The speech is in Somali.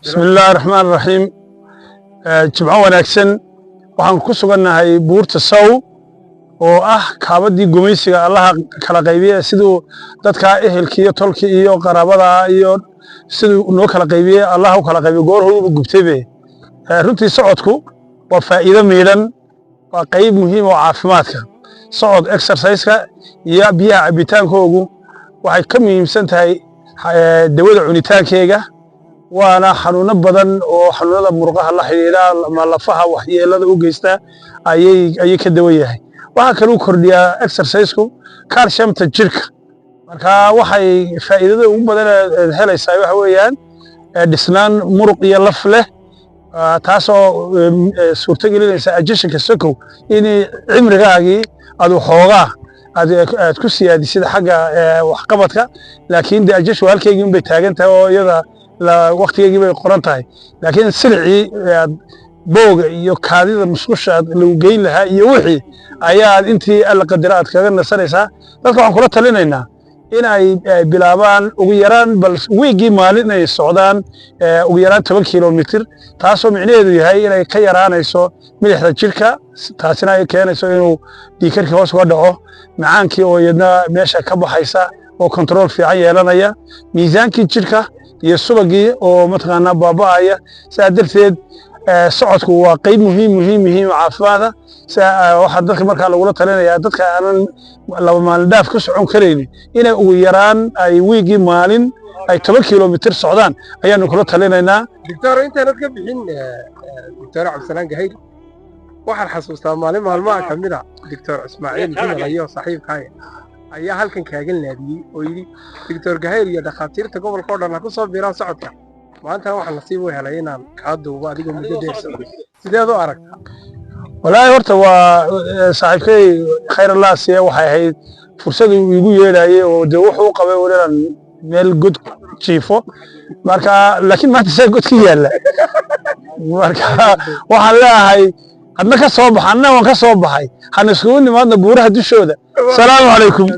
بسم الله الرحمن الرحيم. جمعة وناكسن waxaan ku sugannahay buurta Sow oo kaabadii gumaysiga Allah kala qaybiyay sidoo dadka ehelkiyo tolki iyo qaraabada iyo sidoo noo kala qaybiyay Allah kala qaybiyo goor hore gubtay runtii socodku waa faa'iido meelan waa qayb muhiim oo caafimaadka socod exercise-ka iyo biyaha cabitaankoogu waxay ka muhiimsan tahay dawada cunitaankeyga waana xanuuno badan oo xanuunada murqaha la xiriira ama lafaha waxyeelada u geysta ayay ka dawan yahay waxa kale uu kordhiyaa exercise-ku calcium-ta jirka marka waxay faa'iidada ugu badan helaysaa waxa weeyaan dhisnaan muruq iyo laf leh taasoo suurto gelinaysa ajishanka sokow in cimrigaagii aad xoogaa aad ku siyaadisid xagga waxqabadka laakiin ajishu halkeegii bay taagan tahay oo iyada waqtigeedii bay qoran tahay laakiin silci booga iyo kaadida musqusha lagu geyn lahaa iyo wixii ayaa intii alla qadaraad kaga nasanaysaa dadka waxaan kula talinaynaa in ay bilaabaan ugu yaraan bal weekii maalin ay socdaan ugu yaraan 10 kilomitir taasoo micnaheedu yahay inay ka yaraanayso milixda jirka taasina ay keenayso inuu dhiigkarka hoos uga dhaco macaankii oo iyadna meesha ka baxaysa oo control fiican yeelanaya miisaankii jirka iyo subagii oo mataqaanaa baaba'aya saa darteed socodku waa qayb muhiim caafimaadka waxa dadka marka lagu talinayaa dadka aan laba maalin dhaaf ka socon kareynin inay ugu yaraan ay weekii maalin ay 10 kilomitir socdaan ayaanu kula talinaynaa دكتور انت لا تبixin دكتور عبد السلام قهير waxaan xasuustaa maalmaha kamida دكتور اسماعيل جمال iyo saaxiibkay ayaa halkan kaagan laadiyay oo yiri دكتور قهير iyo dhaqaatiirta gobolka oo dhan ku soo biiraan socodka maanta waxaan nasiib u helay inaan ka duubo adiga muddo dheer sideed u aragtaa والله horta waa saaxiibkay khayr Allah siya waxay ahayd fursad uu igu yeelayay oo wuxuu qabay wareeran meel god jiifo marka laakiin maanta say godki yaala marka waxaan leeyahay hadna ka soo baxana waan ka soo baxay han isku nimaadna buuraha dushooda salaamu calaykum